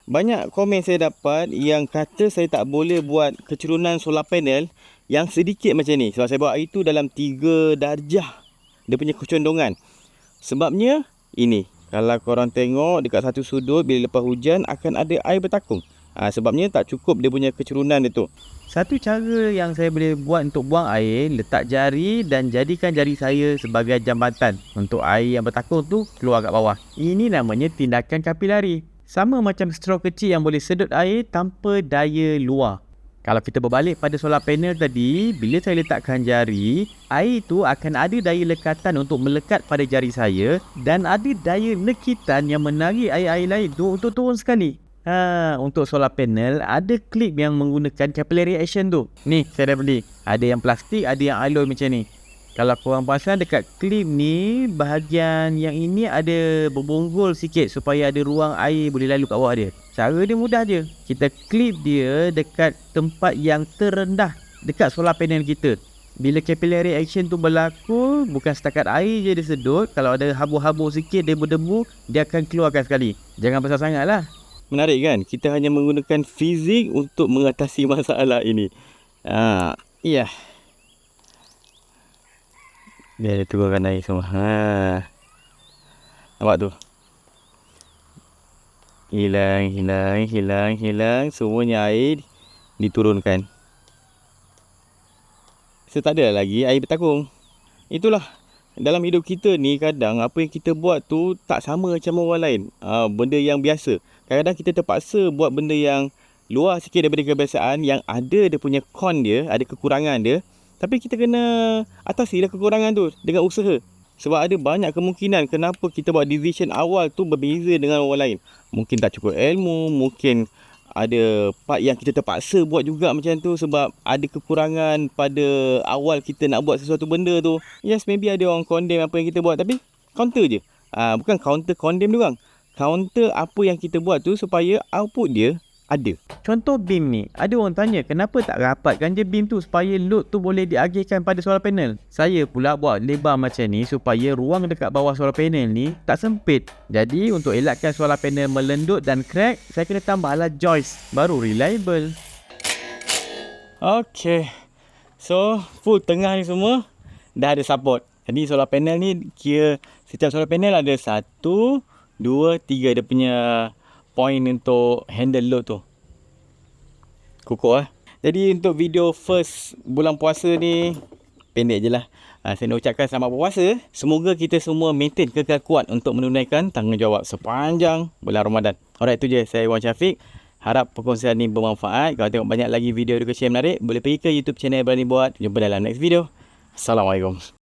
Banyak komen saya dapat yang kata saya tak boleh buat kecerunan solar panel yang sedikit macam ni. Sebab saya buat air tu dalam 3 darjah dia punya kecondongan. Sebabnya ini, kalau korang tengok dekat satu sudut bila lepas hujan akan ada air bertakung. Sebabnya tak cukup dia punya kecerunan dia tu. Satu cara yang saya boleh buat untuk buang air, letak jari dan jadikan jari saya sebagai jambatan untuk air yang bertakung tu keluar kat bawah. Ini namanya tindakan kapilari. Sama macam straw kecil yang boleh sedut air tanpa daya luar. Kalau kita berbalik pada solar panel tadi, bila saya letakkan jari, air tu akan ada daya lekatan untuk melekat pada jari saya dan ada daya lekitan yang menarik air-air lain tu untuk turun sekali. Untuk solar panel, ada klip yang menggunakan capillary action tu. Ni, saya dah beli. Ada yang plastik, ada yang alloy macam ni. Kalau korang perasan dekat klip ni, bahagian yang ini ada berbonggol sikit supaya ada ruang air boleh lalu kat bawah dia. Cara dia mudah je. Kita klip dia dekat tempat yang terendah dekat solar panel kita. Bila capillary action tu berlaku, bukan setakat air je dia sedut. Kalau ada habur-habur sikit, debu-debu, dia akan keluarkan sekali. Jangan besar sangat lah. Menarik kan? Kita hanya menggunakan fizik untuk mengatasi masalah ini. Ya. Dia turunkan air semua. Nampak tu? Hilang. Semuanya air diturunkan. So, tak ada lagi air bertakung. Itulah. Dalam hidup kita ni kadang apa yang kita buat tu tak sama macam orang lain. Benda yang biasa. Kadang-kadang kita terpaksa buat benda yang luar sikit daripada kebiasaan, yang ada dia punya con dia, ada kekurangan dia. Tapi kita kena atasi kekurangan tu dengan usaha. Sebab ada banyak kemungkinan kenapa kita buat decision awal tu berbeza dengan orang lain. Mungkin tak cukup ilmu, mungkin ada part yang kita terpaksa buat juga macam tu sebab ada kekurangan pada awal kita nak buat sesuatu benda tu. Yes, maybe ada orang condemn apa yang kita buat, tapi counter je. Bukan counter condemn dia orang. Counter apa yang kita buat tu supaya output dia ada. Contoh beam ni, ada orang tanya kenapa tak rapatkan je beam tu supaya load tu boleh diagihkan pada solar panel. Saya pula buat lebar macam ni supaya ruang dekat bawah solar panel ni tak sempit. Jadi untuk elakkan solar panel melendut dan crack, saya kena tambah alat joist, baru reliable. Okay, so full tengah ni semua dah ada support. Jadi solar panel ni kira setiap solar panel ada 1, 2, 3 dia punya point untuk handle load tu. Kukuh lah. Jadi untuk video first bulan puasa ni pendek je lah. Saya nak ucapkan selamat berpuasa. Semoga kita semua maintain kekal kuat untuk menunaikan tanggungjawab sepanjang bulan Ramadan. Alright, tu je. Saya Wan Syafiq. Harap perkongsian ni bermanfaat. Kalau tengok banyak lagi video education menarik, boleh pergi ke YouTube channel Berani Buat. Jumpa dalam next video. Assalamualaikum.